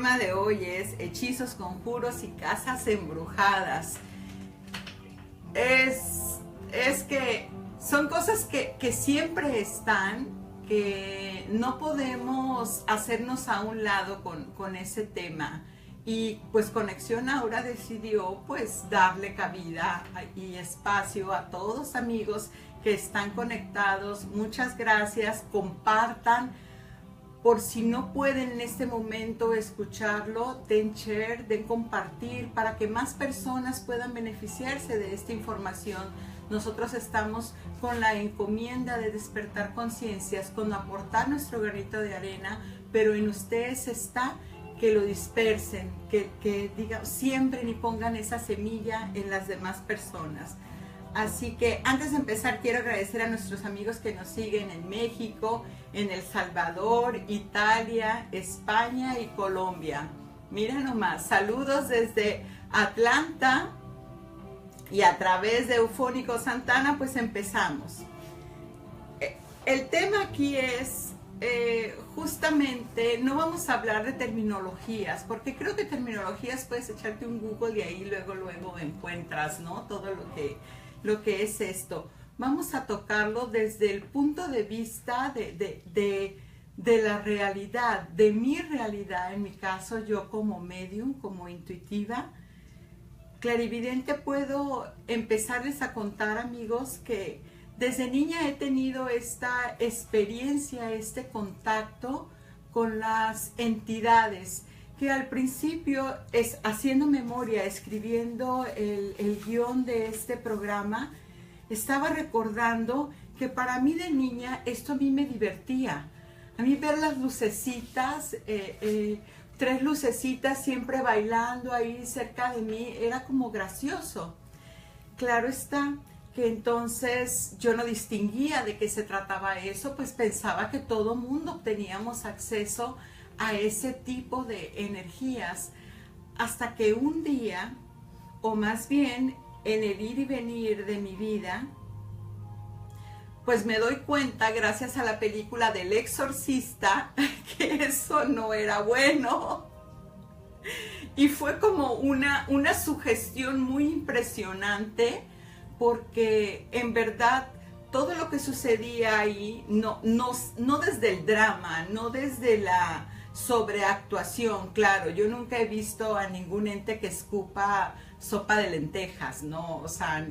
tema de hoy es hechizos, conjuros y casas embrujadas. Es que son cosas que siempre están, que no podemos hacernos a un lado con ese tema. Y pues Conexión Aura decidió pues darle cabida y espacio a todos amigos que están conectados. Muchas gracias, compartan. Por si no pueden en este momento escucharlo, den share, den compartir para que más personas puedan beneficiarse de esta información. Nosotros estamos con la encomienda de despertar conciencias, con aportar nuestro granito de arena, pero en ustedes está que lo dispersen, que digan, siembren y pongan esa semilla en las demás personas. Así que antes de empezar quiero agradecer a nuestros amigos que nos siguen en México, en El Salvador, Italia, España y Colombia. Mira nomás, saludos desde Atlanta y a través de Eufónico Santana pues empezamos. El tema aquí es justamente, no vamos a hablar de terminologías, porque creo que terminologías puedes echarte un Google y ahí luego encuentras, ¿no? Todo lo que es esto. Vamos a tocarlo desde el punto de vista de la realidad, de mi realidad, en mi caso yo como medium, como intuitiva, clarividente. Puedo empezarles a contar, amigos, que desde niña he tenido esta experiencia, este contacto con las entidades, que al principio, haciendo memoria, escribiendo el guión de este programa, estaba recordando que para mí de niña esto a mí me divertía. A mí ver las lucecitas, 3 lucecitas siempre bailando ahí cerca de mí, era como gracioso. Claro está que entonces yo no distinguía de qué se trataba eso, pues pensaba que todo mundo teníamos acceso a ese tipo de energías, hasta que un día, o más bien en el ir y venir de mi vida, pues me doy cuenta, gracias a la película del Exorcista, que eso no era bueno. Y fue como una sugestión muy impresionante, porque en verdad todo lo que sucedía ahí, no desde el drama, no desde la sobreactuación, claro, yo nunca he visto a ningún ente que escupa sopa de lentejas, ¿no? O sea,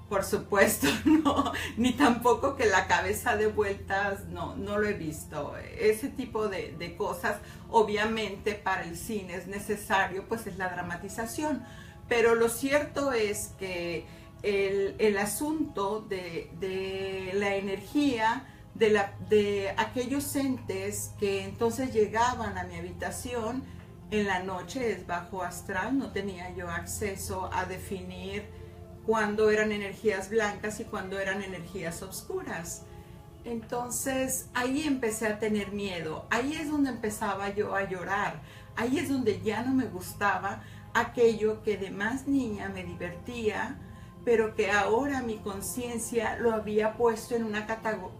por supuesto, no, ni tampoco que la cabeza de vueltas, no lo he visto. Ese tipo de cosas, obviamente para el cine es necesario, pues es la dramatización, pero lo cierto es que el asunto de la energía, de aquellos entes que entonces llegaban a mi habitación en la noche, es bajo astral, no tenía yo acceso a definir cuándo eran energías blancas y cuándo eran energías oscuras. Entonces ahí empecé a tener miedo, ahí es donde empezaba yo a llorar, ahí es donde ya no me gustaba aquello que de más niña me divertía, pero que ahora mi conciencia lo había puesto en una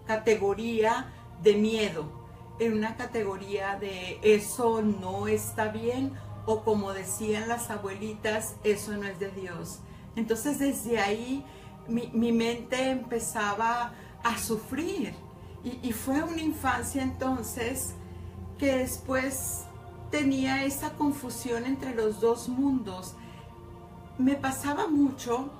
categoría de miedo, en una categoría de eso no está bien, o como decían las abuelitas, eso no es de Dios. Entonces desde ahí mi mente empezaba a sufrir, y fue una infancia entonces que después tenía esa confusión entre los dos mundos. Me pasaba mucho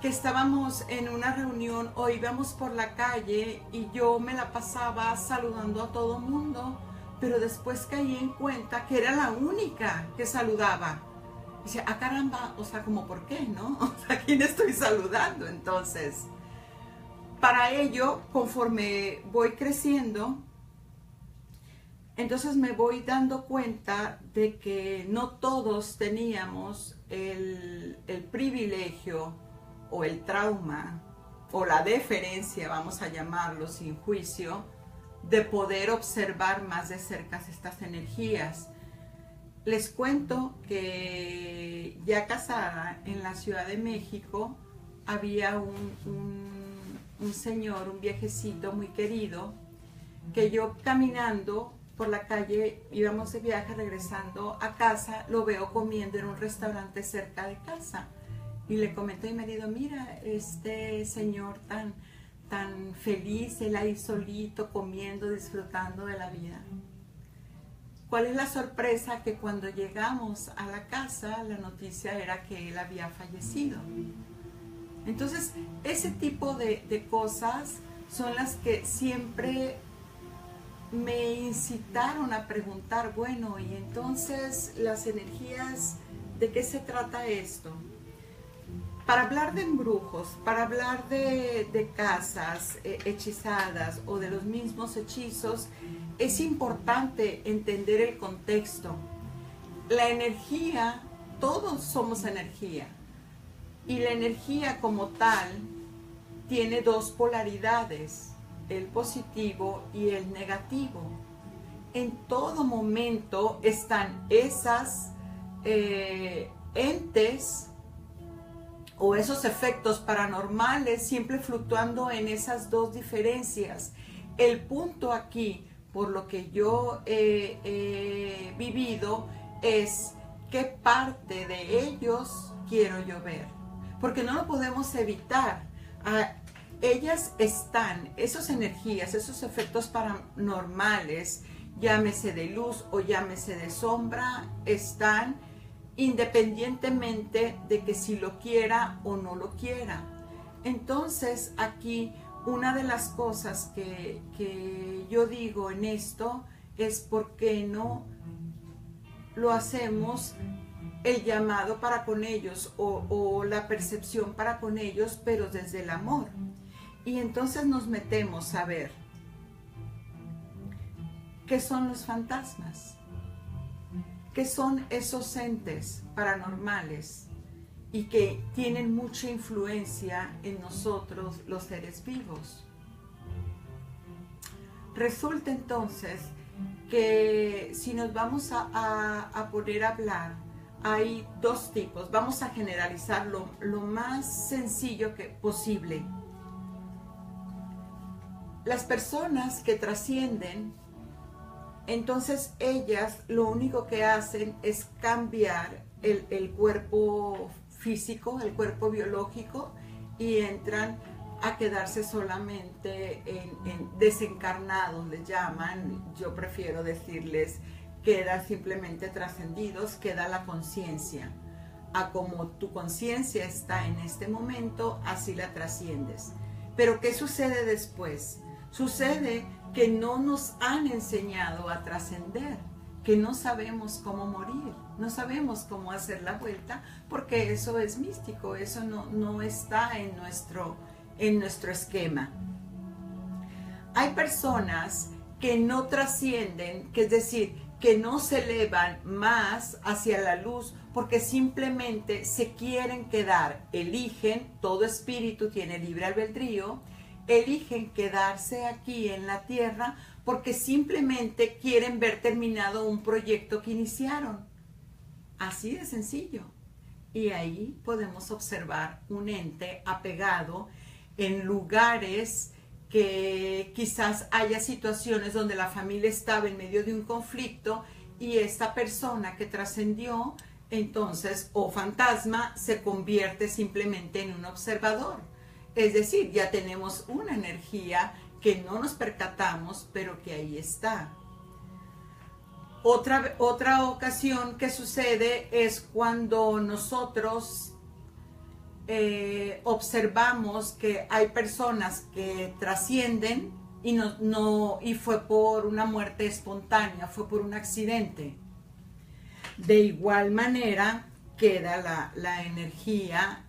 que estábamos en una reunión o íbamos por la calle y yo me la pasaba saludando a todo mundo, pero después caí en cuenta que era la única que saludaba. Y decía, ah caramba, o sea, como por qué, ¿no? O sea, ¿a quién estoy saludando entonces? Para ello, conforme voy creciendo, entonces me voy dando cuenta de que no todos teníamos el privilegio o el trauma o la deferencia, vamos a llamarlo sin juicio, de poder observar más de cerca estas energías. Les cuento que ya casada en la Ciudad de México había un señor, un viejecito muy querido, que yo caminando por la calle, íbamos de viaje regresando a casa, lo veo comiendo en un restaurante cerca de casa. Y le comento a mi marido, mira, este señor tan feliz, él ahí solito, comiendo, disfrutando de la vida. ¿Cuál es la sorpresa? Que cuando llegamos a la casa, la noticia era que él había fallecido. Entonces, ese tipo de cosas son las que siempre me incitaron a preguntar, bueno, y entonces las energías, ¿de qué se trata esto? Para hablar de embrujos, para hablar de casas hechizadas o de los mismos hechizos, es importante entender el contexto. La energía, todos somos energía, y la energía como tal tiene dos polaridades, el positivo y el negativo. En todo momento están esas entes o esos efectos paranormales siempre fluctuando en esas dos diferencias. El punto aquí, por lo que yo he vivido, es qué parte de ellos quiero yo ver, porque no lo podemos evitar. Ellas están, esas energías, esos efectos paranormales, llámese de luz o llámese de sombra, están independientemente de que si lo quiera o no lo quiera. Entonces aquí una de las cosas que yo digo en esto es por qué no lo hacemos el llamado para con ellos o la percepción para con ellos, pero desde el amor. Y entonces nos metemos a ver qué son los fantasmas, qué son esos entes paranormales y que tienen mucha influencia en nosotros los seres vivos. Resulta entonces que si nos vamos a poner a hablar, hay dos tipos. Vamos a generalizar lo más sencillo posible. Las personas que trascienden, entonces ellas lo único que hacen es cambiar el cuerpo físico, el cuerpo biológico, y entran a quedarse solamente en desencarnados, les llaman. Yo prefiero decirles, quedan simplemente trascendidos, queda la conciencia. A como tu conciencia está en este momento, así la trasciendes. Pero ¿qué sucede después? Sucede que no nos han enseñado a trascender, que no sabemos cómo morir, no sabemos cómo hacer la vuelta, porque eso es místico, eso no está en nuestro esquema. Hay personas que no trascienden, que es decir, que no se elevan más hacia la luz porque simplemente se quieren quedar, eligen, todo espíritu tiene libre albedrío, eligen quedarse aquí en la tierra porque simplemente quieren ver terminado un proyecto que iniciaron. Así de sencillo. Y ahí podemos observar un ente apegado en lugares que quizás haya situaciones donde la familia estaba en medio de un conflicto y esta persona que trascendió, entonces, o fantasma, se convierte simplemente en un observador. Es decir, ya tenemos una energía que no nos percatamos, pero que ahí está. Otra ocasión que sucede es cuando nosotros observamos que hay personas que trascienden y fue por una muerte espontánea, fue por un accidente. De igual manera queda la energía,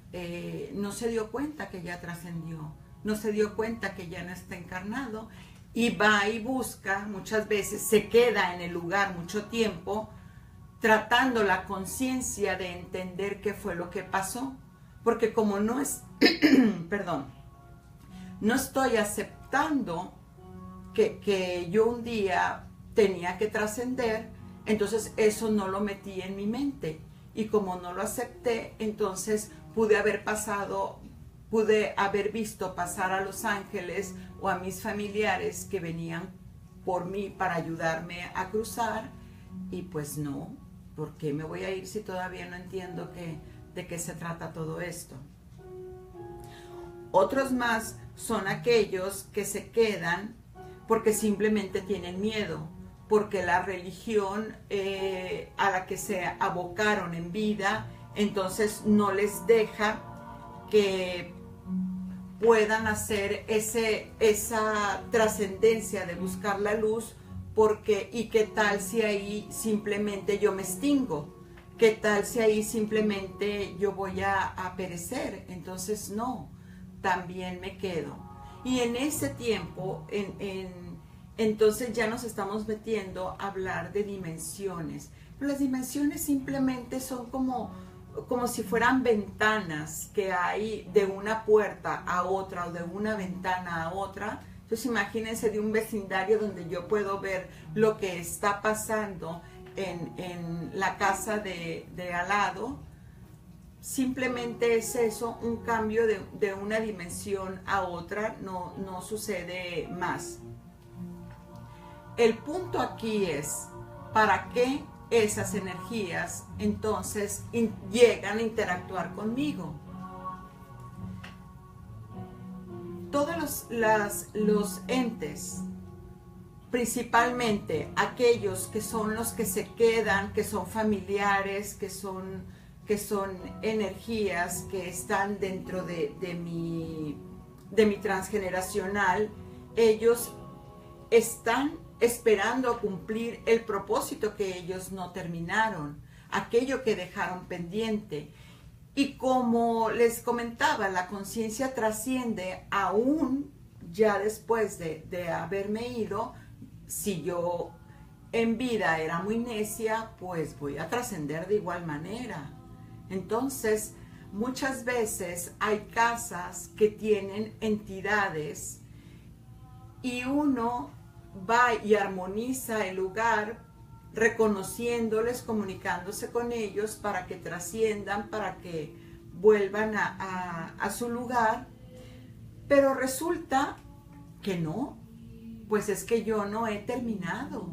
no se dio cuenta que ya trascendió, no se dio cuenta que ya no está encarnado, y va y busca, muchas veces se queda en el lugar mucho tiempo, tratando la conciencia de entender qué fue lo que pasó, porque como no es, perdón, no estoy aceptando que yo un día tenía que trascender, entonces eso no lo metí en mi mente, y como no lo acepté, entonces pude haber visto pasar a los ángeles o a mis familiares que venían por mí para ayudarme a cruzar, y pues no, ¿por qué me voy a ir si todavía no entiendo de qué se trata todo esto? Otros más son aquellos que se quedan porque simplemente tienen miedo, porque la religión a la que se abocaron en vida, entonces no les deja que puedan hacer esa trascendencia de buscar la luz, porque ¿y qué tal si ahí simplemente yo me extingo? ¿Qué tal si ahí simplemente yo voy a perecer? Entonces no, también me quedo. Y en ese tiempo, entonces ya nos estamos metiendo a hablar de dimensiones. Pero las dimensiones simplemente son como si fueran ventanas que hay de una puerta a otra o de una ventana a otra. Entonces imagínense de un vecindario donde yo puedo ver lo que está pasando en la casa de al lado. Simplemente es eso, un cambio de una dimensión a otra, no sucede más. El punto aquí es, ¿para qué esas energías entonces llegan a interactuar conmigo? Todos los entes, principalmente aquellos que son los que se quedan, que son familiares, que son energías que están dentro de mi transgeneracional, ellos están esperando a cumplir el propósito que ellos no terminaron, aquello que dejaron pendiente. Y como les comentaba, la conciencia trasciende aún ya después de haberme ido. Si yo en vida era muy necia, pues voy a trascender de igual manera. Entonces, muchas veces hay casas que tienen entidades y uno va y armoniza el lugar reconociéndoles, comunicándose con ellos para que trasciendan, para que vuelvan a su lugar, pero resulta que no, pues es que yo no he terminado,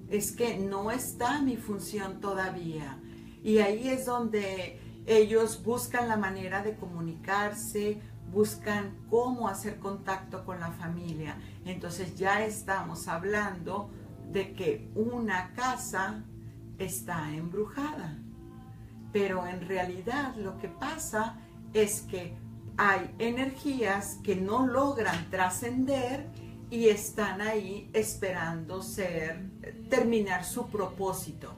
es que no está mi función todavía, y ahí es donde ellos buscan la manera de comunicarse, buscan cómo hacer contacto con la familia. Entonces ya estamos hablando de que una casa está embrujada. Pero en realidad lo que pasa es que hay energías que no logran trascender y están ahí esperando terminar su propósito.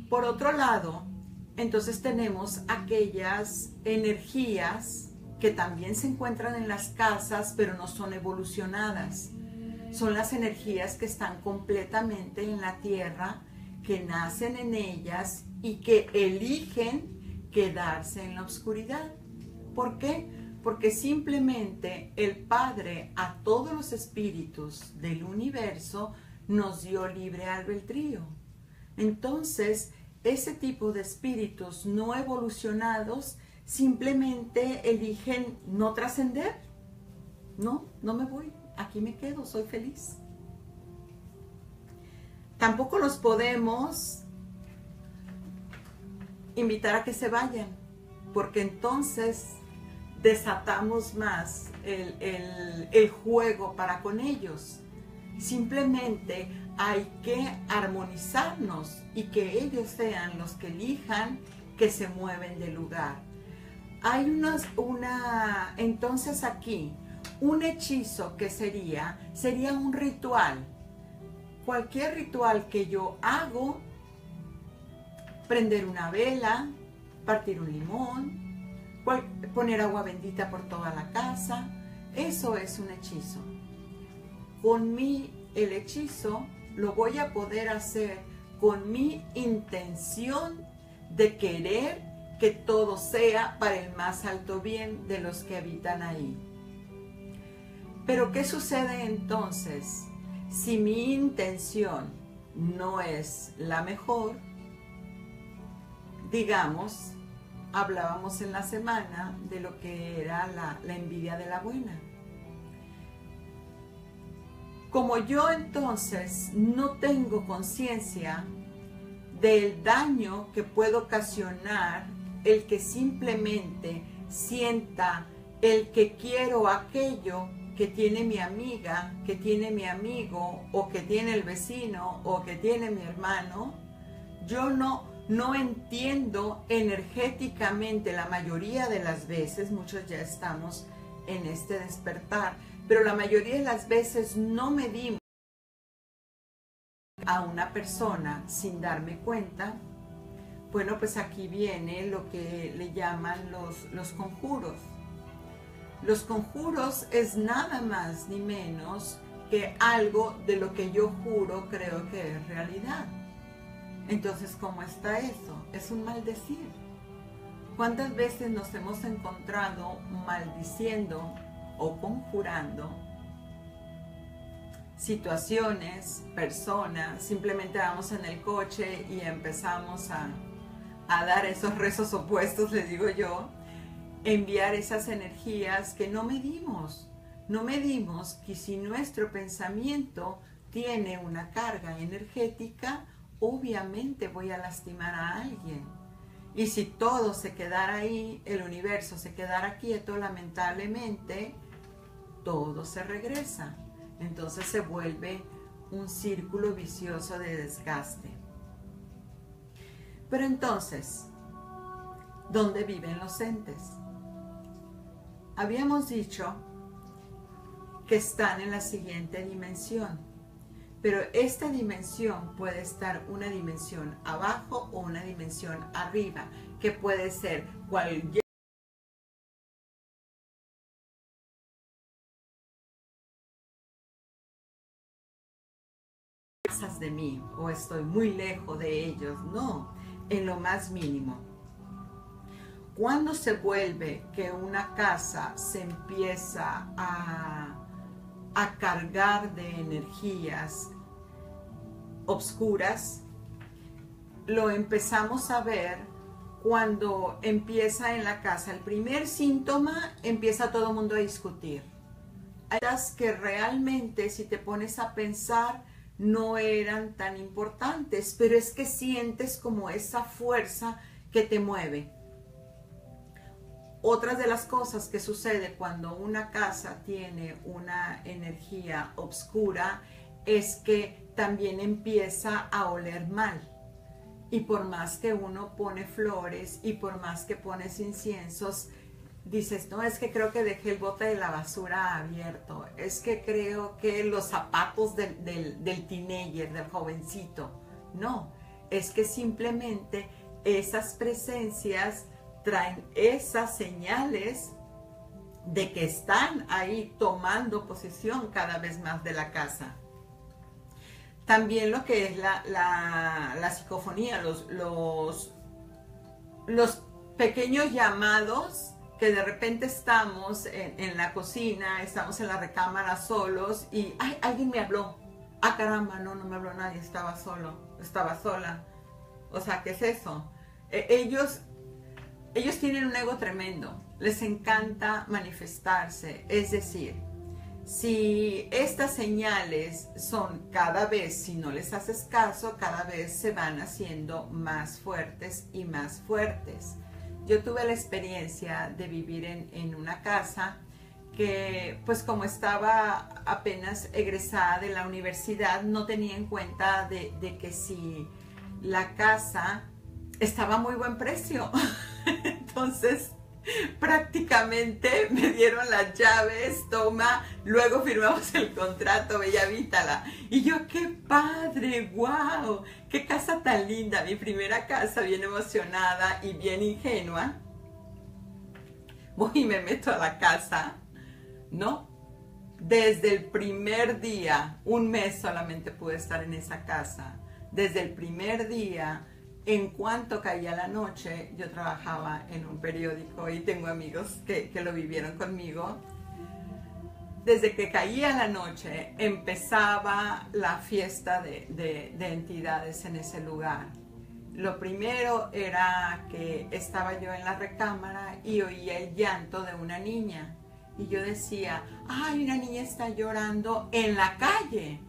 Por otro lado, entonces tenemos aquellas energías que también se encuentran en las casas, pero no son evolucionadas. Son las energías que están completamente en la tierra, que nacen en ellas y que eligen quedarse en la oscuridad. ¿Por qué? Porque simplemente el Padre a todos los espíritus del universo nos dio libre albedrío. Entonces, ese tipo de espíritus no evolucionados simplemente eligen no trascender. No me voy, aquí me quedo, soy feliz. Tampoco los podemos invitar a que se vayan, porque entonces desatamos más el juego para con ellos. Simplemente hay que armonizarnos y que ellos sean los que elijan que se mueven del lugar. Hay entonces aquí, un hechizo que sería un ritual. Cualquier ritual que yo hago, prender una vela, partir un limón, poner agua bendita por toda la casa, eso es un hechizo. El hechizo lo voy a poder hacer con mi intención de querer que todo sea para el más alto bien de los que habitan ahí. Pero ¿qué sucede entonces? Si mi intención no es la mejor, digamos, hablábamos en la semana de lo que era la envidia de la buena. Como yo entonces no tengo conciencia del daño que puede ocasionar el que simplemente sienta el que quiero aquello que tiene mi amiga, que tiene mi amigo, o que tiene el vecino, o que tiene mi hermano, yo no entiendo energéticamente la mayoría de las veces, muchos ya estamos en este despertar, pero la mayoría de las veces no medimos a una persona sin darme cuenta. Bueno, pues aquí viene lo que le llaman los conjuros. Los conjuros es nada más ni menos que algo de lo que yo juro creo que es realidad. Entonces, ¿cómo está eso? Es un maldecir. ¿Cuántas veces nos hemos encontrado maldiciendo o conjurando situaciones, personas? Simplemente vamos en el coche y empezamos a dar esos rezos opuestos, les digo yo, enviar esas energías que no medimos. No medimos que si nuestro pensamiento tiene una carga energética, obviamente voy a lastimar a alguien. Y si todo se quedara ahí, el universo se quedara quieto, lamentablemente, todo se regresa. Entonces se vuelve un círculo vicioso de desgaste. Pero entonces, ¿dónde viven los entes? Habíamos dicho que están en la siguiente dimensión, pero esta dimensión puede estar una dimensión abajo o una dimensión arriba, que puede ser cualquier de mí o estoy muy lejos de ellos, no, en lo más mínimo. Cuando se vuelve que una casa se empieza a cargar de energías obscuras, lo empezamos a ver cuando empieza en la casa. El primer síntoma, empieza todo el mundo a discutir. Hay cosas que realmente, si te pones a pensar, no eran tan importantes, pero es que sientes como esa fuerza que te mueve. Otras de las cosas que sucede cuando una casa tiene una energía oscura es que también empieza a oler mal. Y por más que uno pone flores y por más que pones inciensos, dices, no, es que creo que dejé el bote de la basura abierto, es que creo que los zapatos del teenager, del jovencito. No, es que simplemente esas presencias traen esas señales de que están ahí tomando posesión cada vez más de la casa. También lo que es la psicofonía, los pequeños llamados que de repente estamos en la cocina, estamos en la recámara solos y ¡ay, alguien me habló! ¡Ah, caramba! No me habló nadie, estaba solo, estaba sola. O sea, ¿qué es eso? Ellos tienen un ego tremendo, les encanta manifestarse, es decir, si estas señales son cada vez, si no les haces caso, cada vez se van haciendo más fuertes y más fuertes. Yo tuve la experiencia de vivir en una casa que, pues como estaba apenas egresada de la universidad, no tenía en cuenta de que si la casa estaba a muy buen precio. Entonces, prácticamente me dieron las llaves, toma, luego firmamos el contrato, ve y habítala. Y yo, qué padre, wow, qué casa tan linda, mi primera casa, bien emocionada y bien ingenua. Voy y me meto a la casa, ¿no? Desde el primer día, un mes solamente pude estar en esa casa. Desde el primer día, en cuanto caía la noche, yo trabajaba en un periódico y tengo amigos que lo vivieron conmigo. Desde que caía la noche, empezaba la fiesta de entidades en ese lugar. Lo primero era que estaba yo en la recámara y oía el llanto de una niña. y yo decía, ay, una niña está llorando en la calle.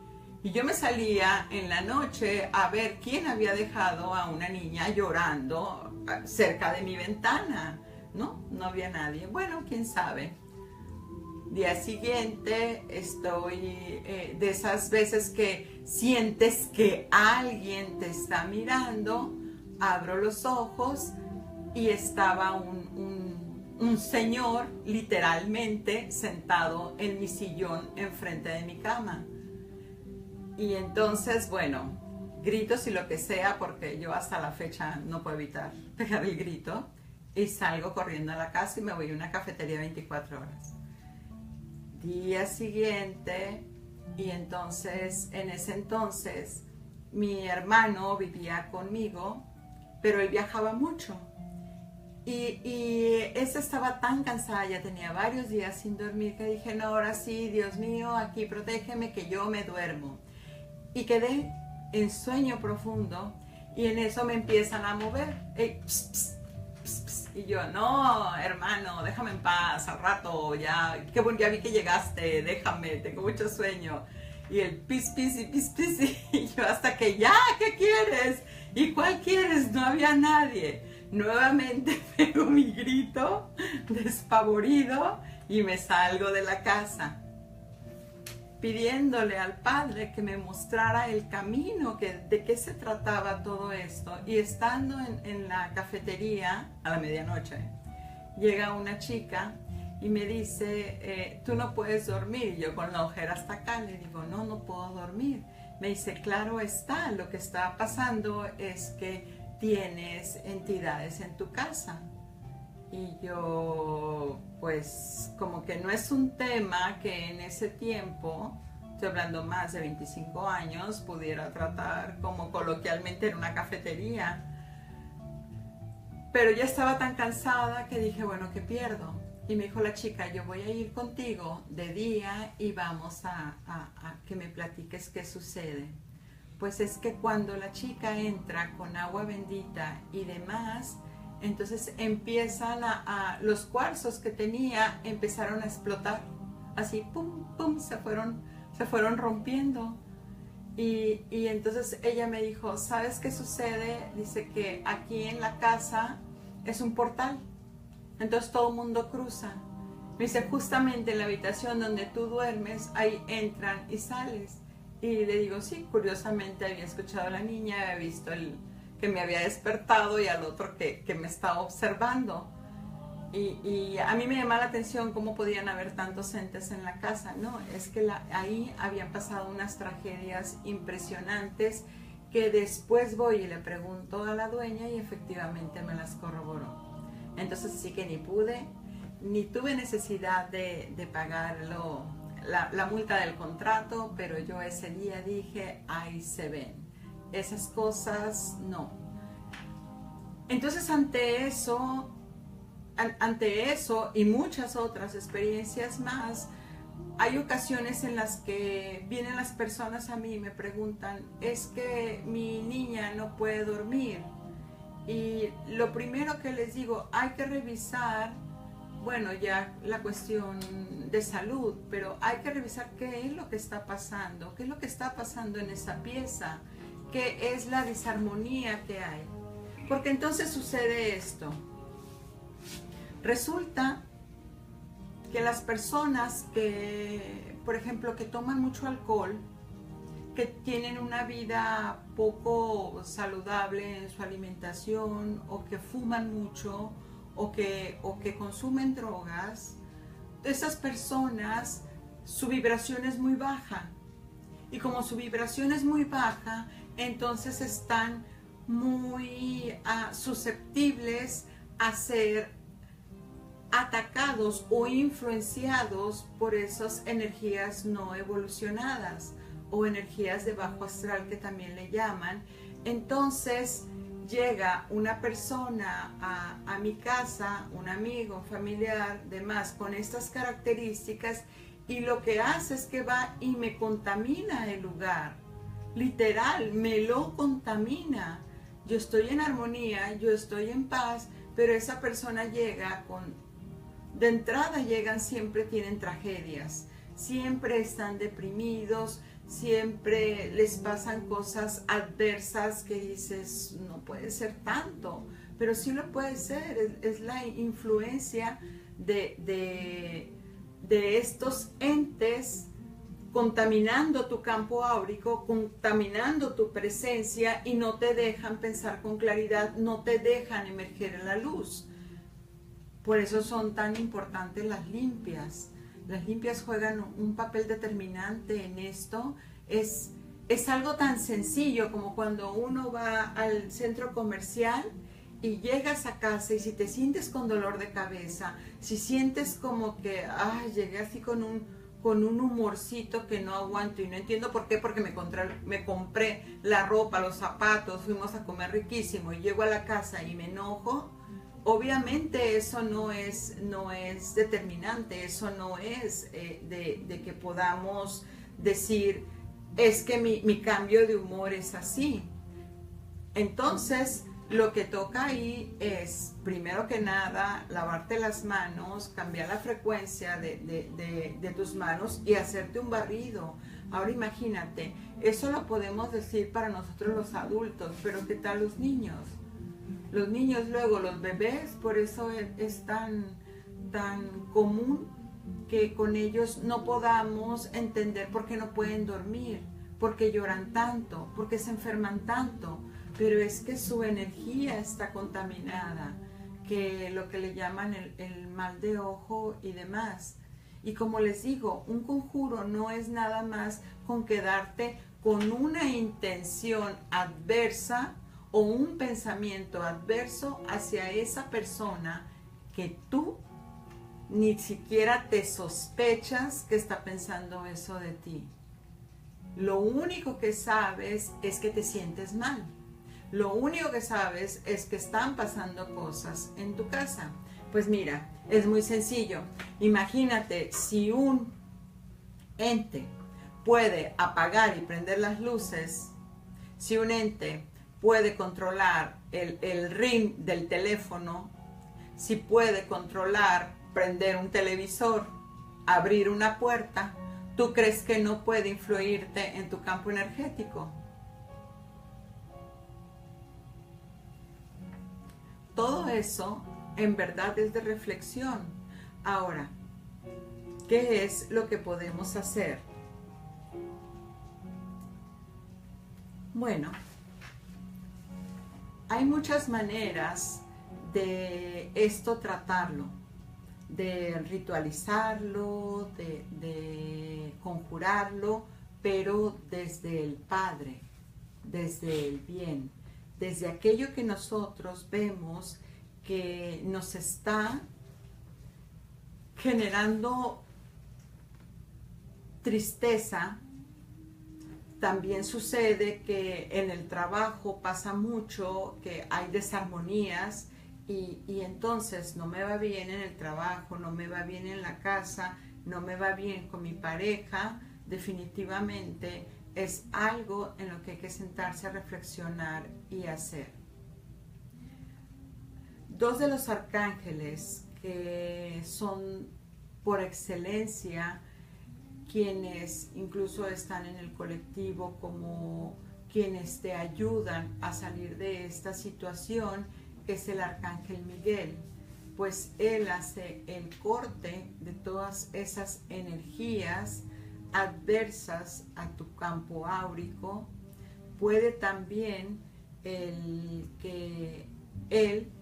Y yo me salía en la noche a ver quién había dejado a una niña llorando cerca de mi ventana. No, no había nadie. Bueno, quién sabe. Día siguiente estoy de esas veces que sientes que alguien te está mirando, abro los ojos y estaba un señor literalmente sentado en mi sillón enfrente de mi cama. Y entonces, bueno, gritos y lo que sea, porque yo hasta la fecha no puedo evitar pegar el grito, y salgo corriendo a la casa y me voy a una cafetería 24 horas. Día siguiente, y entonces, en ese entonces, mi hermano vivía conmigo, pero él viajaba mucho. Y esa estaba tan cansada, ya tenía varios días sin dormir, que dije, no, ahora sí, Dios mío, aquí protégeme que yo me duermo. Y quedé en sueño profundo y en eso me empiezan a mover. Ey, pss, pss, pss, pss. Y yo, no, hermano, déjame en paz, al rato, ya, qué bueno, ya vi que llegaste, déjame, tengo mucho sueño. Y el pis, pis y pis, pis, y yo hasta que ya, ¿qué quieres? ¿Y cuál quieres? No había nadie. Nuevamente pego mi grito despavorido y me salgo de la casa, pidiéndole al Padre que me mostrara el camino, de qué se trataba todo esto. Y estando en la cafetería a la medianoche, llega una chica y me dice, tú no puedes dormir. Y yo con la ojera hasta acá le digo, no, no puedo dormir. Me dice, claro está, lo que está pasando es que tienes entidades en tu casa. Y yo, pues, como que no es un tema que en ese tiempo, estoy hablando más de 25 años, pudiera tratar como coloquialmente en una cafetería. Pero ya estaba tan cansada que dije, bueno, ¿qué pierdo? Y me dijo la chica, yo voy a ir contigo de día y vamos a que me platiques qué sucede. Pues es que cuando la chica entra con agua bendita y demás, entonces empiezan los cuarzos que tenía empezaron a explotar, así pum, pum, se fueron rompiendo. Y entonces ella me dijo, ¿sabes qué sucede? Dice que aquí en la casa es un portal, entonces todo el mundo cruza. Me dice, justamente en la habitación donde tú duermes, ahí entran y sales. Y le digo, sí, curiosamente había escuchado a la niña, había visto que me había despertado y al otro que me estaba observando. Y a mí me llama la atención cómo podían haber tantos entes en la casa. No, es que ahí habían pasado unas tragedias impresionantes que después voy y le pregunto a la dueña y efectivamente me las corroboró. Entonces sí que ni tuve necesidad de pagar la multa del contrato, pero yo ese día dije, ahí se ven. Esas cosas no. Entonces ante eso y muchas otras experiencias más, hay ocasiones en las que vienen las personas a mí y me preguntan, es que mi niña no puede dormir. Y lo primero que les digo, hay que revisar, bueno, ya la cuestión de salud, pero hay que revisar qué es lo que está pasando, qué es lo que está pasando en esa pieza, qué es la disarmonía que hay. Porque entonces sucede esto. Resulta que las personas que, por ejemplo, que toman mucho alcohol, que tienen una vida poco saludable en su alimentación, o que fuman mucho, o que consumen drogas, esas personas, su vibración es muy baja. Y como su vibración es muy baja, entonces están muy susceptibles a ser atacados o influenciados por esas energías no evolucionadas o energías de bajo astral que también le llaman. Entonces llega una persona a mi casa, un amigo, un familiar, demás, con estas características, y lo que hace es que va y me contamina el lugar, literal, me lo contamina. Yo estoy en armonía, yo estoy en paz, pero esa persona llega con de entrada llegan, siempre tienen tragedias, siempre están deprimidos, siempre les pasan cosas adversas que dices, no puede ser tanto, pero sí lo puede ser, es la influencia de estos entes contaminando tu campo áurico, contaminando tu presencia y no te dejan pensar con claridad, no te dejan emerger en la luz. Por eso son tan importantes las limpias. Las limpias juegan un papel determinante en esto. Es algo tan sencillo como cuando uno va al centro comercial y llegas a casa y si te sientes con dolor de cabeza, si sientes como que, ay, llegué así con un humorcito que no aguanto y no entiendo por qué, porque me compré la ropa, los zapatos, fuimos a comer riquísimo y llego a la casa y me enojo, obviamente eso no es determinante, eso no es de que podamos decir, es que mi cambio de humor es así. Entonces, lo que toca ahí es, primero que nada, lavarte las manos, cambiar la frecuencia de tus manos y hacerte un barrido. Ahora imagínate, eso lo podemos decir para nosotros los adultos, pero ¿qué tal los niños? Los niños luego, los bebés, por eso es tan común que con ellos no podamos entender por qué no pueden dormir, por qué lloran tanto, por qué se enferman tanto. Pero es que su energía está contaminada, que lo que le llaman el mal de ojo y demás. Y como les digo, un conjuro no es nada más con quedarte con una intención adversa o un pensamiento adverso hacia esa persona que tú ni siquiera te sospechas que está pensando eso de ti. Lo único que sabes es que te sientes mal. Lo único que sabes es que están pasando cosas en tu casa. Pues mira, es muy sencillo. Imagínate si un ente puede apagar y prender las luces, si un ente puede controlar el ring del teléfono, si puede controlar prender un televisor, abrir una puerta, ¿tú crees que no puede influirte en tu campo energético? Todo eso en verdad es de reflexión. Ahora, ¿qué es lo que podemos hacer? Bueno, hay muchas maneras de esto tratarlo, de ritualizarlo, de conjurarlo, pero desde el Padre, desde el bien, desde aquello que nosotros vemos que nos está generando tristeza. También sucede que en el trabajo pasa mucho que hay desarmonías y entonces no me va bien en el trabajo, no me va bien en la casa, no me va bien con mi pareja. Definitivamente es algo en lo que hay que sentarse a reflexionar y hacer. Dos de los arcángeles que son por excelencia quienes incluso están en el colectivo como quienes te ayudan a salir de esta situación es el arcángel Miguel, pues él hace el corte de todas esas energías adversas a tu campo áurico. Puede también el que él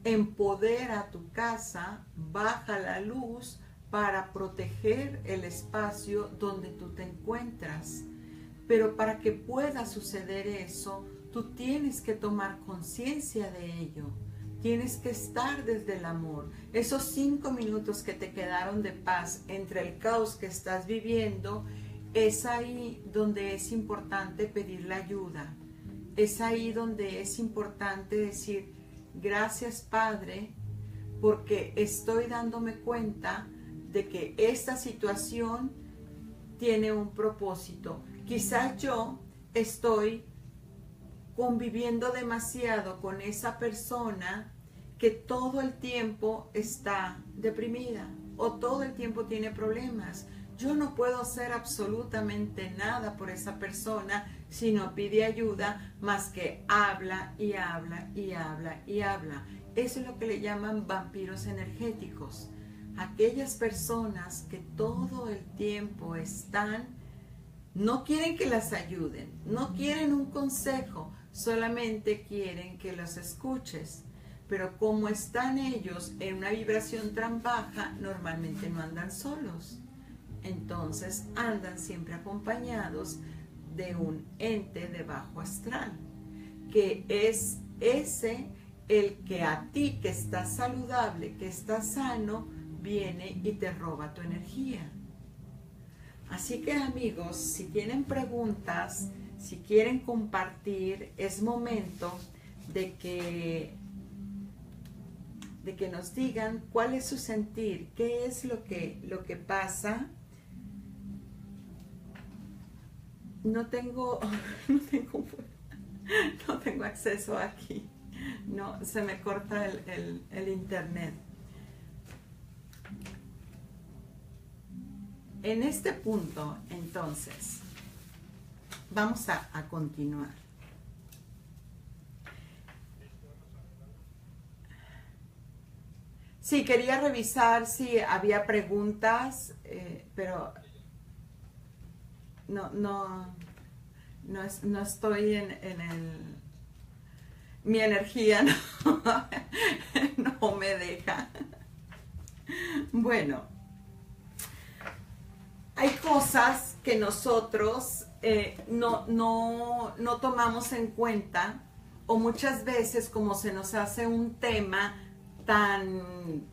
empodera tu casa, baja la luz para proteger el espacio donde tú te encuentras. Pero para que pueda suceder eso, tú tienes que tomar conciencia de ello. Tienes que estar desde el amor. Esos 5 minutos que te quedaron de paz entre el caos que estás viviendo, es ahí donde es importante pedir la ayuda. Es ahí donde es importante decir, gracias Padre, porque estoy dándome cuenta de que esta situación tiene un propósito. Quizás yo estoy conviviendo demasiado con esa persona que todo el tiempo está deprimida o todo el tiempo tiene problemas. Yo no puedo hacer absolutamente nada por esa persona si no pide ayuda, más que habla y habla y habla y habla. Eso es lo que le llaman vampiros energéticos. Aquellas personas que todo el tiempo están, no quieren que las ayuden, no quieren un consejo, solamente quieren que los escuches. Pero como están ellos en una vibración tan baja, normalmente no andan solos. Entonces andan siempre acompañados de un ente de bajo astral, que es ese el que a ti, que estás saludable, que estás sano, viene y te roba tu energía. Así que amigos, si tienen preguntas, si quieren compartir, es momento de que nos digan cuál es su sentir, qué es lo que pasa. No tengo acceso aquí. No, se me corta el internet. En este punto, entonces, vamos a continuar. Sí, quería revisar si había preguntas, pero no estoy en el... Mi energía no me deja. Bueno, hay cosas que nosotros no tomamos en cuenta, o muchas veces como se nos hace un tema tan,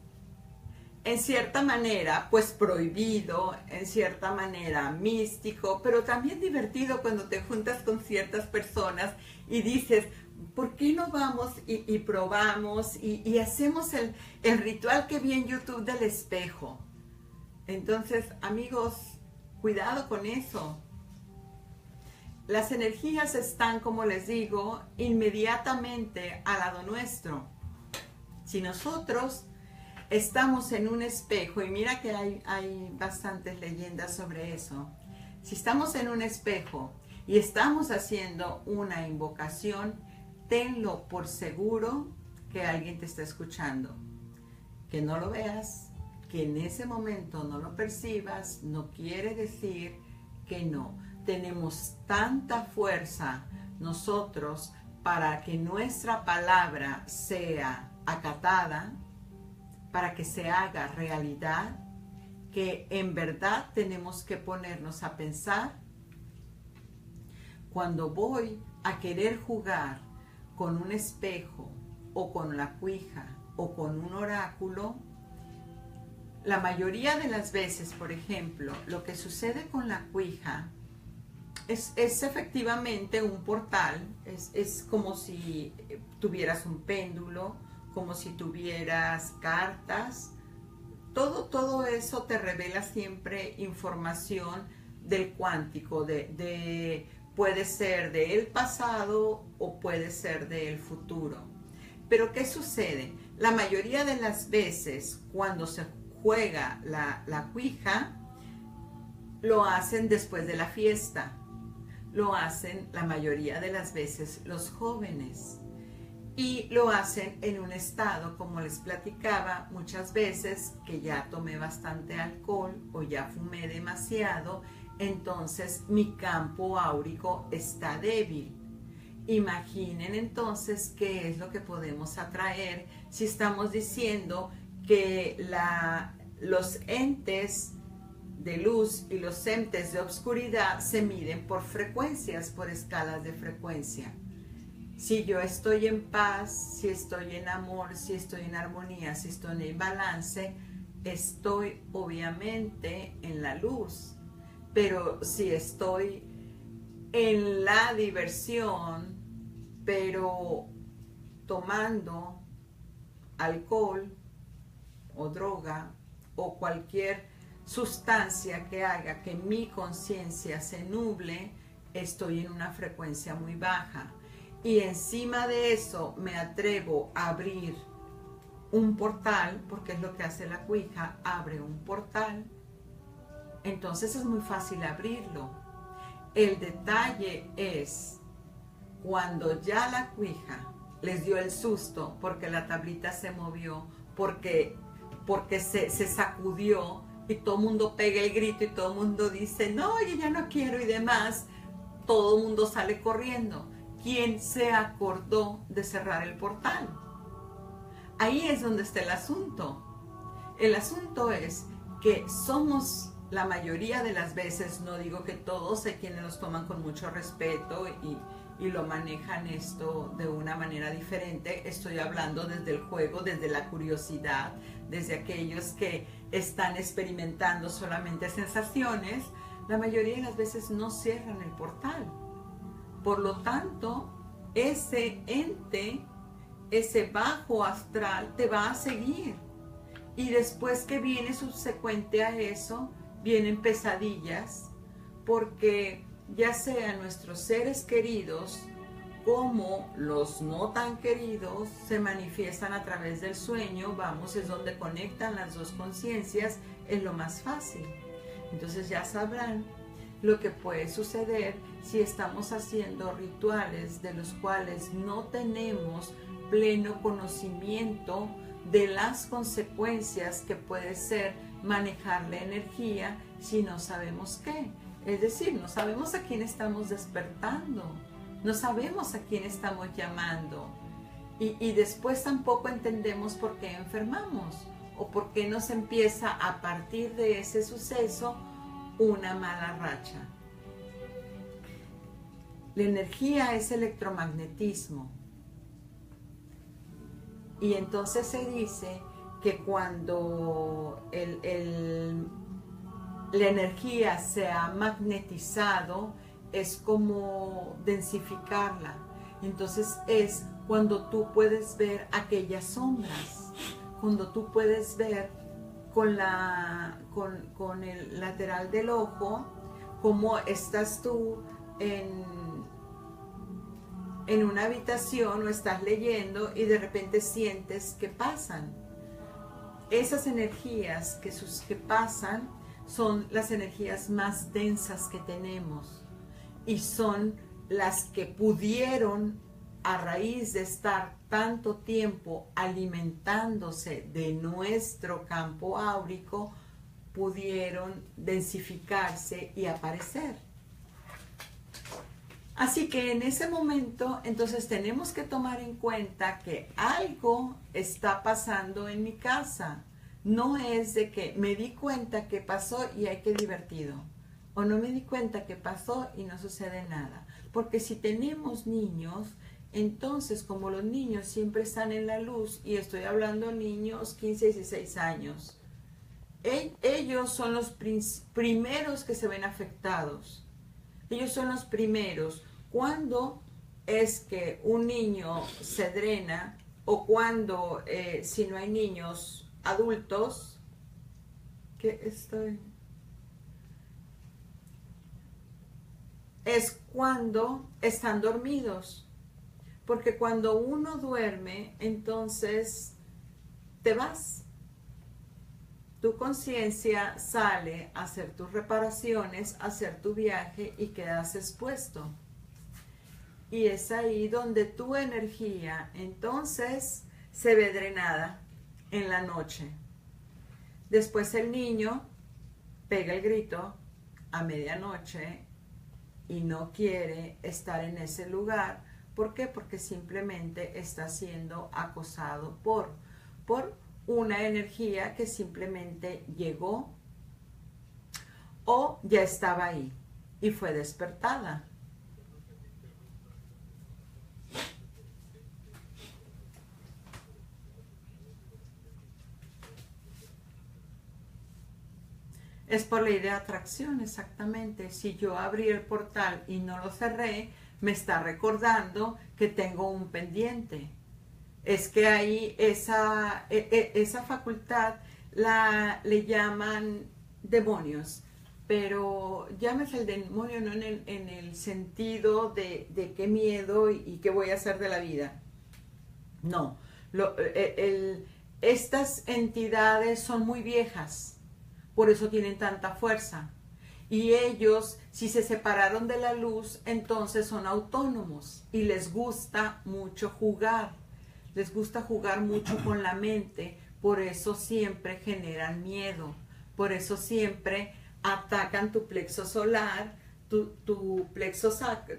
en cierta manera, pues prohibido, en cierta manera místico, pero también divertido cuando te juntas con ciertas personas y dices, ¿por qué no vamos y probamos y hacemos el ritual que vi en YouTube del espejo? Entonces, amigos, cuidado con eso. Las energías están, como les digo, inmediatamente al lado nuestro. Si nosotros estamos en un espejo, y mira que hay bastantes leyendas sobre eso. Si estamos en un espejo y estamos haciendo una invocación, tenlo por seguro que alguien te está escuchando. Que no lo veas, que en ese momento no lo percibas, no quiere decir que no. Tenemos tanta fuerza nosotros para que nuestra palabra sea acatada, para que se haga realidad, que en verdad tenemos que ponernos a pensar. Cuando voy a querer jugar con un espejo o con la cuija o con un oráculo, la mayoría de las veces, por ejemplo, lo que sucede con la cuija es efectivamente un portal, es como si tuvieras un péndulo, como si tuvieras cartas. Todo eso te revela siempre información del cuántico, puede ser del pasado o puede ser del futuro. Pero ¿qué sucede? La mayoría de las veces cuando se juega la cuija, lo hacen después de la fiesta. Lo hacen la mayoría de las veces los jóvenes. Y lo hacen en un estado, como les platicaba muchas veces, que ya tomé bastante alcohol o ya fumé demasiado, entonces mi campo áurico está débil. Imaginen entonces qué es lo que podemos atraer si estamos diciendo que los entes de luz y los entes de oscuridad se miden por frecuencias, por escalas de frecuencia. Si yo estoy en paz, si estoy en amor, si estoy en armonía, si estoy en balance, estoy obviamente en la luz. Pero si estoy en la diversión, pero tomando alcohol o droga o cualquier sustancia que haga que mi conciencia se nuble, estoy en una frecuencia muy baja. Y encima de eso me atrevo a abrir un portal, porque es lo que hace la cuija, abre un portal. Entonces es muy fácil abrirlo. El detalle es cuando ya la cuija les dio el susto porque la tablita se movió, porque se sacudió y todo el mundo pega el grito y todo el mundo dice, no, yo ya no quiero y demás, todo el mundo sale corriendo. ¿Quién se acordó de cerrar el portal? Ahí es donde está el asunto. El asunto es que somos la mayoría de las veces, no digo que todos, hay quienes los toman con mucho respeto y lo manejan esto de una manera diferente. Estoy hablando desde el juego, desde la curiosidad, desde aquellos que están experimentando solamente sensaciones. La mayoría de las veces no cierran el portal. Por lo tanto, ese ente, ese bajo astral te va a seguir. Y después que viene subsecuente a eso, vienen pesadillas, porque ya sean nuestros seres queridos como los no tan queridos se manifiestan a través del sueño, vamos, es donde conectan las dos conciencias, es lo más fácil. Entonces ya sabrán lo que puede suceder si estamos haciendo rituales de los cuales no tenemos pleno conocimiento de las consecuencias que puede ser manejar la energía si no sabemos qué. Es decir, no sabemos a quién estamos despertando, no sabemos a quién estamos llamando y después tampoco entendemos por qué enfermamos o por qué nos empieza a partir de ese suceso una mala racha. La energía es electromagnetismo y entonces se dice que cuando la energía se ha magnetizado es como densificarla. Entonces es cuando tú puedes ver aquellas sombras, cuando tú puedes ver con el lateral del ojo cómo estás tú en una habitación o estás leyendo y de repente sientes que pasan. Esas energías que pasan son las energías más densas que tenemos y son las que pudieron, a raíz de estar tanto tiempo alimentándose de nuestro campo áurico, pudieron densificarse y aparecer. Así que en ese momento, entonces tenemos que tomar en cuenta que algo está pasando en mi casa. No es de que me di cuenta que pasó y ay, qué divertido. O no me di cuenta que pasó y no sucede nada. Porque si tenemos niños, entonces como los niños siempre están en la luz, y estoy hablando niños 15, 16 años, ellos son los primeros que se ven afectados. Ellos son los primeros. Cuando es que un niño se drena o cuando, si no hay niños adultos, es cuando están dormidos. Porque cuando uno duerme, entonces te vas. Tu conciencia sale a hacer tus reparaciones, a hacer tu viaje y quedas expuesto. Y es ahí donde tu energía entonces se ve drenada en la noche. Después el niño pega el grito a medianoche y no quiere estar en ese lugar. ¿Por qué? Porque simplemente está siendo acosado por una energía que simplemente llegó o ya estaba ahí y fue despertada. Es por ley de atracción, exactamente. Si yo abrí el portal y no lo cerré, me está recordando que tengo un pendiente. Es que ahí esa facultad le llaman demonios, pero llámese el demonio no en el sentido de qué miedo y qué voy a hacer de la vida. No, estas entidades son muy viejas, por eso tienen tanta fuerza. Y ellos, si se separaron de la luz, entonces son autónomos y les gusta mucho jugar. Les gusta jugar mucho con la mente, por eso siempre generan miedo. Por eso siempre atacan tu plexo solar, tu plexo sacro,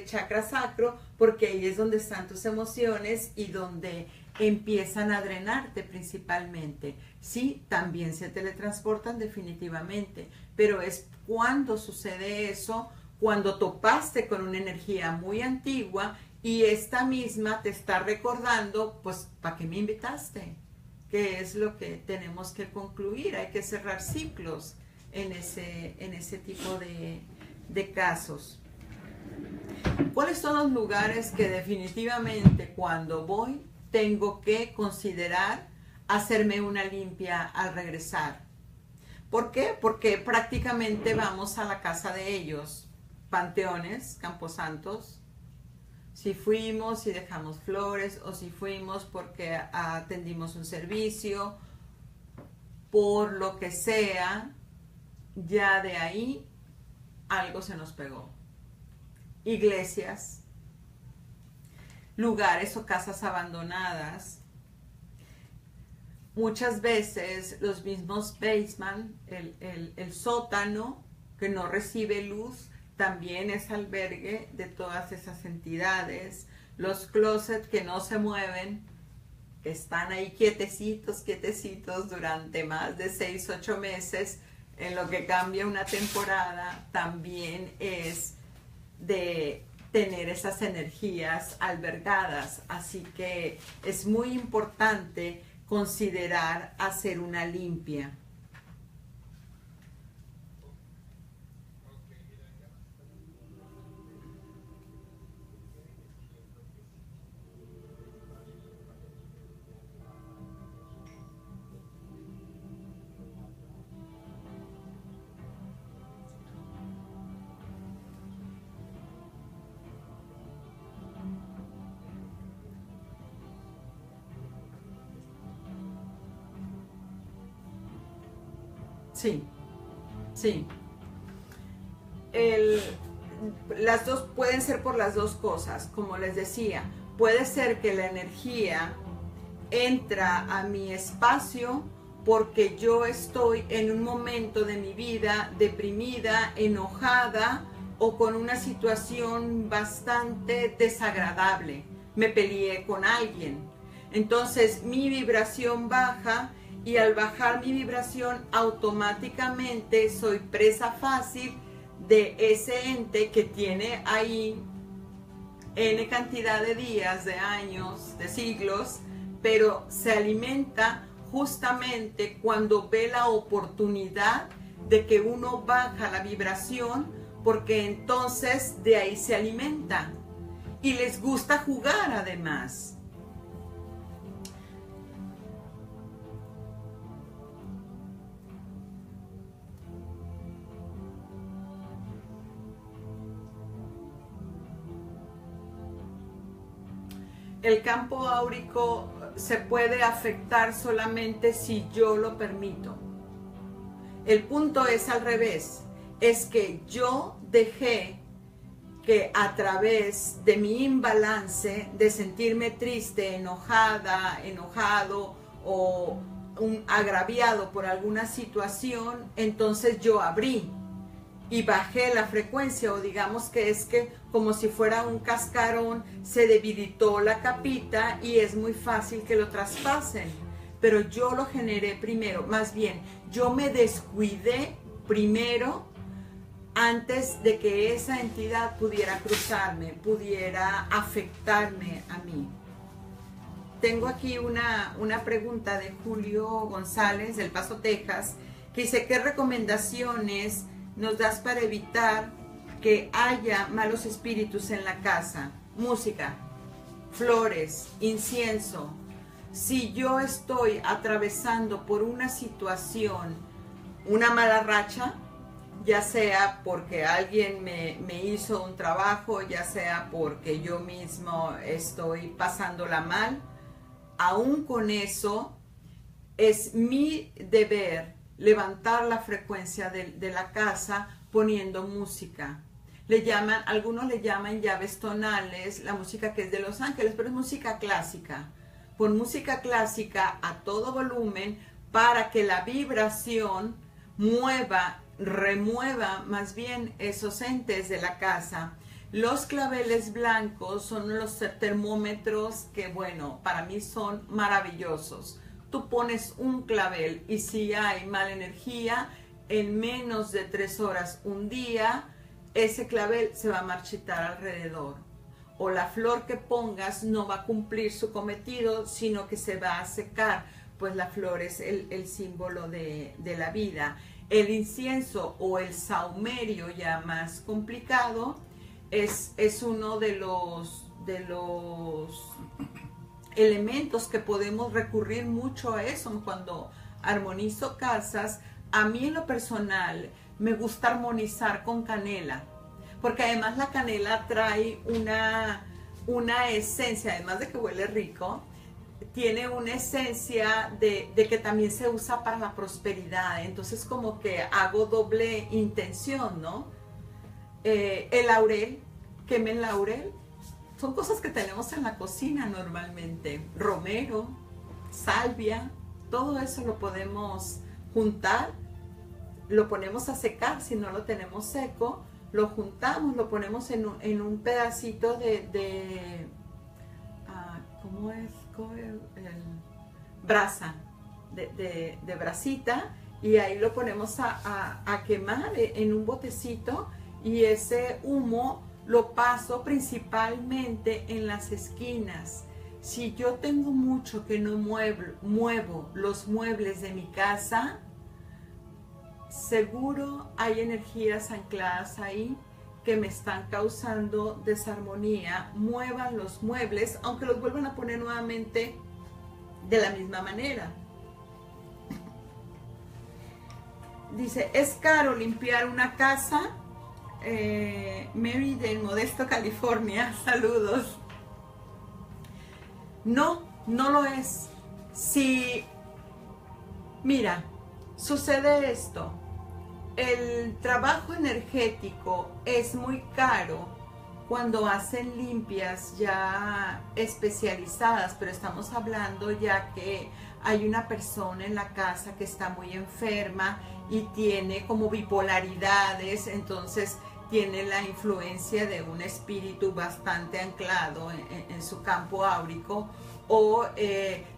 chakra sacro, porque ahí es donde están tus emociones y donde empiezan a drenarte principalmente. Sí, también se teletransportan definitivamente, pero es cuando sucede eso, cuando topaste con una energía muy antigua y esta misma te está recordando, pues, ¿para qué me invitaste? Que es lo que tenemos que concluir, hay que cerrar ciclos en ese tipo de casos. ¿Cuáles son los lugares que definitivamente cuando voy tengo que considerar hacerme una limpia al regresar? ¿Por qué? Porque prácticamente vamos a la casa de ellos, panteones, camposantos. Si fuimos y dejamos flores, o si fuimos porque atendimos un servicio, por lo que sea, ya de ahí algo se nos pegó. Iglesias, lugares o casas abandonadas. Muchas veces los mismos basement, el sótano que no recibe luz, también es albergue de todas esas entidades. Los closets que no se mueven, que están ahí quietecitos durante más de 6-8 meses, en lo que cambia una temporada, también es de tener esas energías albergadas. Así que es muy importante considerar hacer una limpia. Sí, sí. Las dos pueden ser por las dos cosas, como les decía. Puede ser que la energía entra a mi espacio porque yo estoy en un momento de mi vida deprimida, enojada o con una situación bastante desagradable. Me peleé con alguien. Entonces mi vibración baja y al bajar mi vibración automáticamente soy presa fácil de ese ente que tiene ahí N cantidad de días, de años, de siglos, pero se alimenta justamente cuando ve la oportunidad de que uno baja la vibración, porque entonces de ahí se alimenta y les gusta jugar además. El campo áurico se puede afectar solamente si yo lo permito. El punto es al revés, es que yo dejé que a través de mi imbalance, de sentirme triste, enojada, enojado o agraviado por alguna situación, entonces yo abrí y bajé la frecuencia, o digamos que es que como si fuera un cascarón se debilitó la capita y es muy fácil que lo traspasen, pero yo lo generé primero, más bien yo me descuidé primero antes de que esa entidad pudiera cruzarme, pudiera afectarme a mí. Tengo aquí una pregunta de Julio González del Paso, Texas, que dice: ¿qué recomendaciones nos das para evitar que haya malos espíritus en la casa? Música, flores, incienso. Si yo estoy atravesando por una situación, una mala racha, ya sea porque alguien me hizo un trabajo, ya sea porque yo mismo estoy pasándola mal, aún con eso, es mi deber levantar la frecuencia de la casa poniendo música. Algunos le llaman llaves tonales, la música que es de Los Ángeles, pero es música clásica. Pon música clásica a todo volumen para que la vibración remueva más bien esos entes de la casa. Los claveles blancos son los termómetros que, bueno, para mí son maravillosos. Tú pones un clavel y si hay mala energía, en menos de 3 horas, un día, ese clavel se va a marchitar alrededor. O la flor que pongas no va a cumplir su cometido, sino que se va a secar, pues la flor es el símbolo de la vida. El incienso o el saumerio, ya más complicado, es uno de los elementos que podemos recurrir mucho a eso cuando armonizo casas. A mí en lo personal me gusta armonizar con canela, porque además la canela trae una esencia, además de que huele rico, tiene una esencia de que también se usa para la prosperidad. Entonces como que hago doble intención, ¿no? El laurel, quemen laurel. Son cosas que tenemos en la cocina normalmente. Romero, salvia, todo eso lo podemos juntar, lo ponemos a secar si no lo tenemos seco, lo juntamos, lo ponemos en un pedacito ¿cómo es? Brasa, de brasita, y ahí lo ponemos a quemar en un botecito, y ese humo lo paso principalmente en las esquinas. Si yo tengo mucho que no muevo los muebles de mi casa, seguro hay energías ancladas ahí que me están causando desarmonía. Muevan los muebles, aunque los vuelvan a poner nuevamente de la misma manera. Dice, ¿es caro limpiar una casa? Mary de Modesto, California, saludos. No, no lo es. Si, mira, sucede esto. El trabajo energético es muy caro cuando hacen limpias ya especializadas, pero estamos hablando ya que hay una persona en la casa que está muy enferma y tiene como bipolaridades, entonces tiene la influencia de un espíritu bastante anclado en su campo áurico, o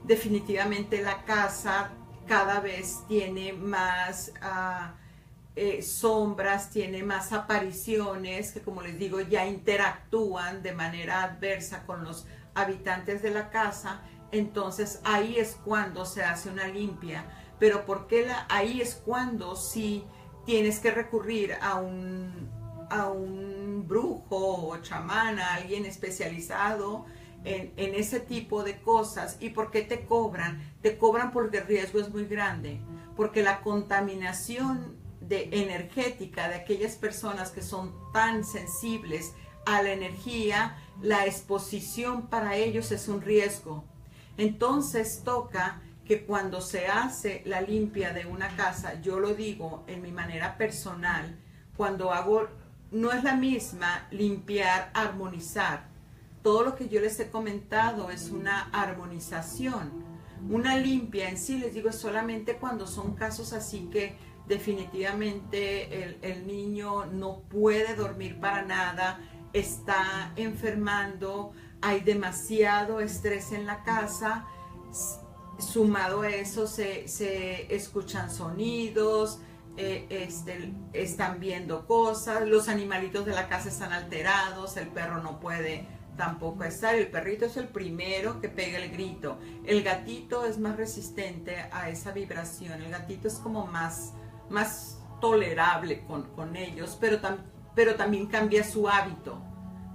definitivamente la casa cada vez tiene más sombras, tiene más apariciones que, como les digo, ya interactúan de manera adversa con los habitantes de la casa. Entonces ahí es cuando se hace una limpia. Pero ¿por qué ahí es cuando sí tienes que recurrir a un brujo o chamán, a alguien especializado en ese tipo de cosas? ¿Y por qué te cobran? Te cobran porque el riesgo es muy grande, porque la contaminación energética de aquellas personas que son tan sensibles a la energía, la exposición para ellos es un riesgo. Entonces toca que cuando se hace la limpia de una casa, yo lo digo en mi manera personal, cuando hago, no es la misma limpiar, armonizar. Todo lo que yo les he comentado es una armonización. Una limpia en sí, les digo, es solamente cuando son casos así que definitivamente el niño no puede dormir para nada, está enfermando, hay demasiado estrés en la casa. Sumado a eso se escuchan sonidos, están viendo cosas, los animalitos de la casa están alterados, el perro no puede tampoco estar, el perrito es el primero que pega el grito, el gatito es más resistente a esa vibración, el gatito es como más tolerable con ellos, pero también cambia su hábito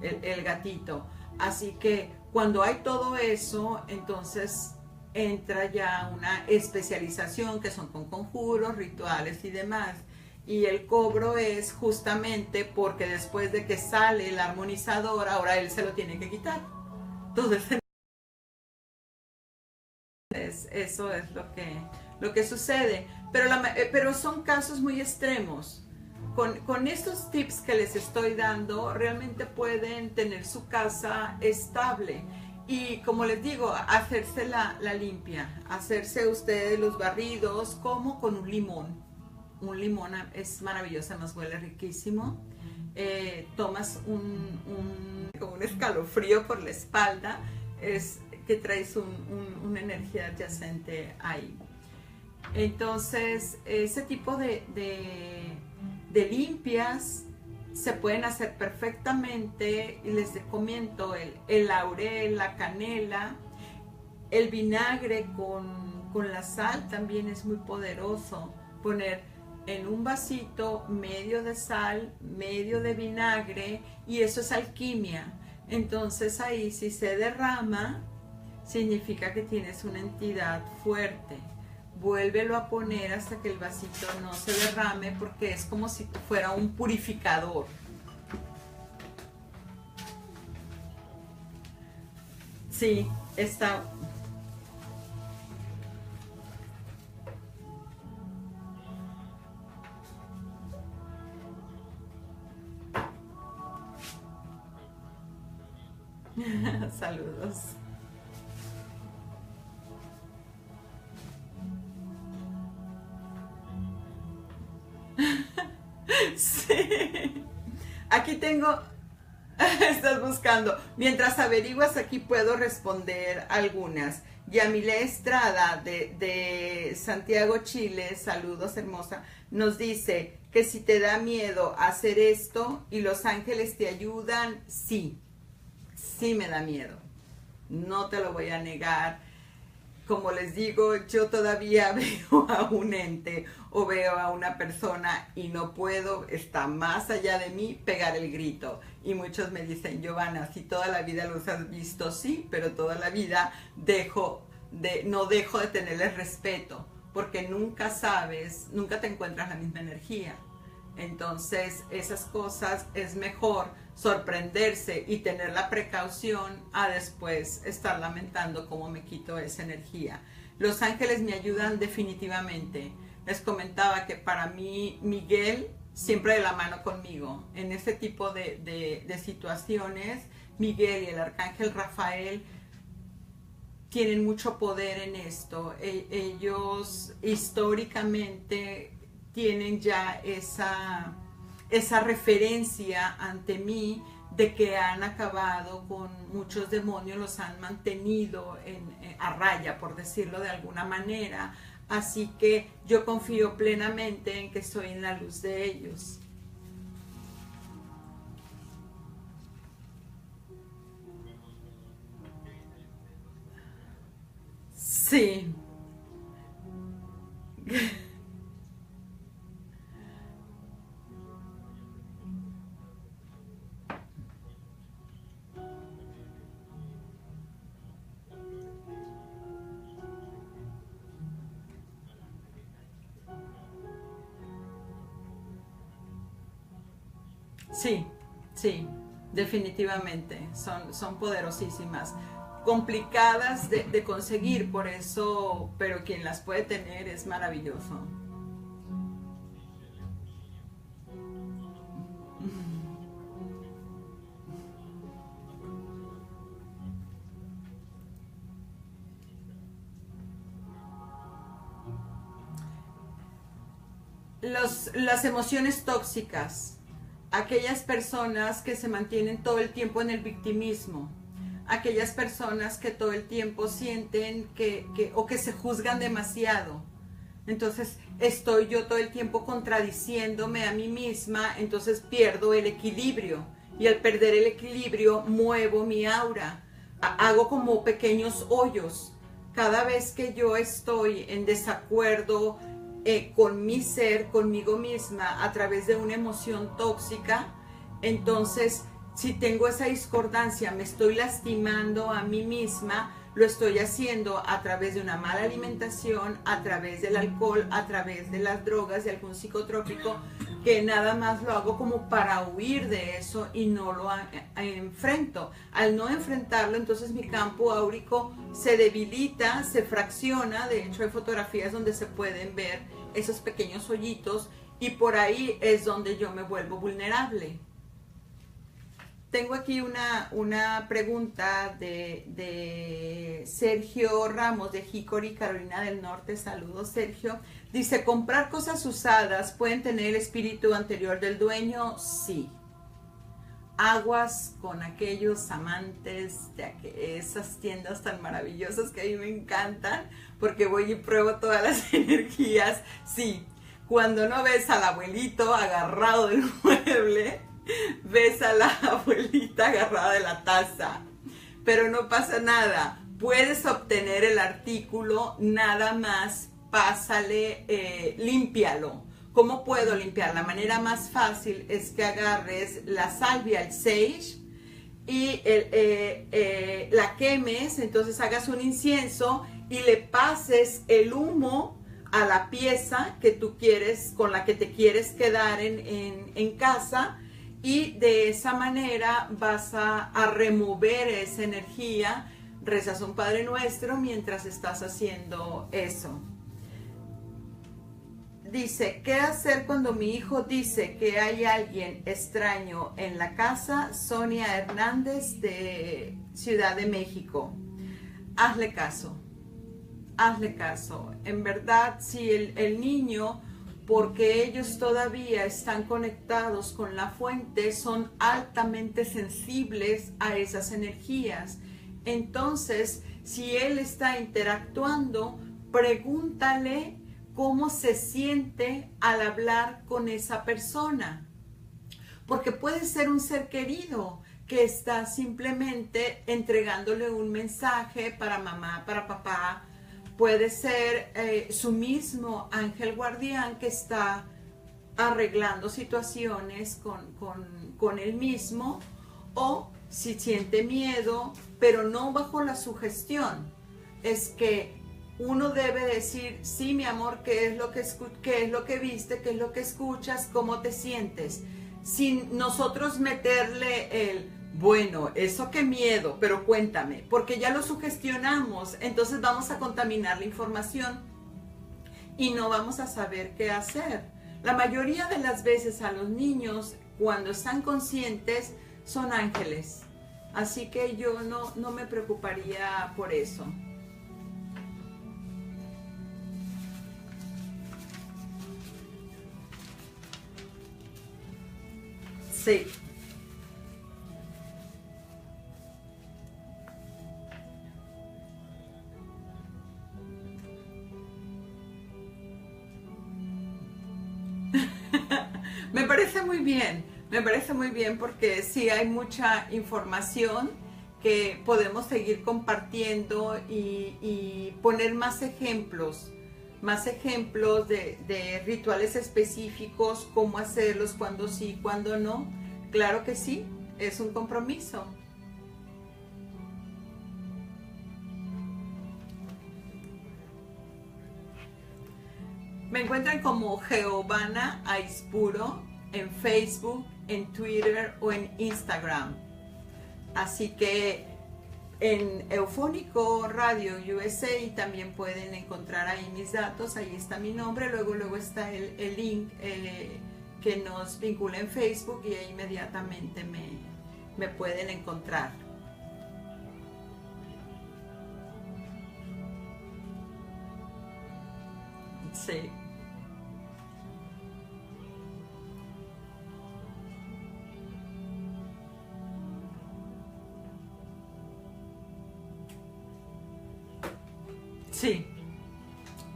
el gatito. Así que cuando hay todo eso, entonces entra ya una especialización que son con conjuros, rituales y demás. Y el cobro es justamente porque después de que sale el armonizador, ahora él se lo tiene que quitar. Entonces eso es lo que sucede. Pero son casos muy extremos. Con estos tips que les estoy dando, realmente pueden tener su casa estable. Y como les digo, hacerse la limpia, hacerse ustedes los barridos, como con un limón. Un limón es maravilloso, además huele riquísimo. Tomas como un escalofrío por la espalda, es que traes una energía adyacente ahí. Entonces, ese tipo de limpias se pueden hacer perfectamente, y les comento, el laurel, la canela, el vinagre con la sal también es muy poderoso. Poner en un vasito medio de sal, medio de vinagre, y eso es alquimia. Entonces ahí, si se derrama, significa que tienes una entidad fuerte. Vuélvelo a poner hasta que el vasito no se derrame, porque es como si fuera un purificador. Sí, está. Saludos. Sí. Aquí tengo, estás buscando. Mientras averiguas, aquí puedo responder algunas. Yamile Estrada de Santiago, Chile, saludos hermosa, nos dice que si te da miedo hacer esto y los ángeles te ayudan, sí, sí me da miedo. No te lo voy a negar. Como les digo, yo todavía veo a un ente o veo a una persona y no puedo, está más allá de mí, pegar el grito. Y muchos me dicen, Giovanna, si toda la vida los has visto, sí, pero toda la vida no dejo de tenerles respeto, porque nunca sabes, nunca te encuentras la misma energía. Entonces, esas cosas es mejor sorprenderse y tener la precaución a después estar lamentando cómo me quito esa energía. Los ángeles me ayudan definitivamente. Les comentaba que para mí Miguel siempre de la mano conmigo. En este tipo de situaciones, Miguel y el arcángel Rafael tienen mucho poder en esto. Ellos históricamente tienen ya esa referencia ante mí de que han acabado con muchos demonios, los han mantenido a raya, por decirlo de alguna manera. Así que yo confío plenamente en que estoy en la luz de ellos. Sí. Sí, sí, definitivamente, son poderosísimas, complicadas de conseguir, por eso, pero quien las puede tener es maravilloso. Las emociones tóxicas, aquellas personas que se mantienen todo el tiempo en el victimismo, aquellas personas que todo el tiempo sienten o que se juzgan demasiado. Entonces estoy yo todo el tiempo contradiciéndome a mí misma, entonces pierdo el equilibrio, y al perder el equilibrio muevo mi aura, hago como pequeños hoyos. Cada vez que yo estoy en desacuerdo con mi ser, conmigo misma, a través de una emoción tóxica, entonces si tengo esa discordancia, me estoy lastimando a mí misma. Lo estoy haciendo a través de una mala alimentación, a través del alcohol, a través de las drogas, de algún psicotrópico, que nada más lo hago como para huir de eso y no lo enfrento. Al no enfrentarlo, entonces mi campo áurico se debilita, se fracciona. De hecho, hay fotografías donde se pueden ver esos pequeños hoyitos y por ahí es donde yo me vuelvo vulnerable. Tengo aquí una pregunta de Sergio Ramos de Hickory, Carolina del Norte. Saludos, Sergio. Dice, ¿comprar cosas usadas pueden tener el espíritu anterior del dueño? Sí. Aguas con aquellos amantes de esas tiendas tan maravillosas que a mí me encantan, porque voy y pruebo todas las energías. Sí, cuando no ves al abuelito agarrado del mueble, ves a la abuelita agarrada de la taza, pero no pasa nada. Puedes obtener el artículo, nada más pásale, límpialo. ¿Cómo puedo limpiar? La manera más fácil es que agarres la salvia, el sage, y la quemes, entonces hagas un incienso y le pases el humo a la pieza que tú quieres, con la que te quieres quedar en casa, y de esa manera vas a remover esa energía. Rezas un Padre Nuestro mientras estás haciendo eso. Dice, ¿qué hacer cuando mi hijo dice que hay alguien extraño en la casa? Sonia Hernández de Ciudad de México. Hazle caso, hazle caso. En verdad, si el niño, porque ellos todavía están conectados con la fuente, son altamente sensibles a esas energías. Entonces, si él está interactuando, pregúntale cómo se siente al hablar con esa persona. Porque puede ser un ser querido que está simplemente entregándole un mensaje para mamá, para papá. Puede ser su mismo ángel guardián que está arreglando situaciones con él mismo, o si siente miedo, pero no bajo la sugestión. Es que uno debe decir, sí, mi amor, ¿qué es lo que viste? ¿Qué es lo que escuchas? ¿Cómo te sientes? Sin nosotros meterle el, bueno, eso qué miedo, pero cuéntame, porque ya lo sugestionamos, entonces vamos a contaminar la información y no vamos a saber qué hacer. La mayoría de las veces a los niños, cuando están conscientes, son ángeles. Así que yo no me preocuparía por eso. Sí. Me parece muy bien porque sí hay mucha información que podemos seguir compartiendo y poner más ejemplos de rituales específicos, cómo hacerlos, cuándo sí, cuándo no. Claro que sí, es un compromiso. Me encuentran como Geovana Aispuro en Facebook, en Twitter o en Instagram. Así que en Eufónico Radio USA también pueden encontrar ahí mis datos. Ahí está mi nombre, luego está el link que nos vincula en Facebook y ahí inmediatamente me pueden encontrar. Sí. Sí,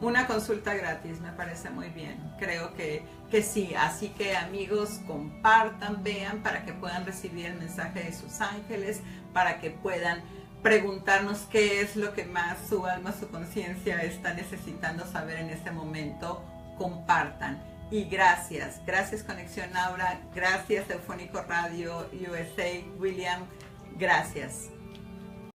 una consulta gratis, me parece muy bien. Creo que sí. Así que amigos, compartan, vean, para que puedan recibir el mensaje de sus ángeles, para que puedan preguntarnos qué es lo que más su alma, su conciencia está necesitando saber en este momento. Compartan. Y gracias Conexión Aura, gracias Eufónico Radio USA, William, gracias.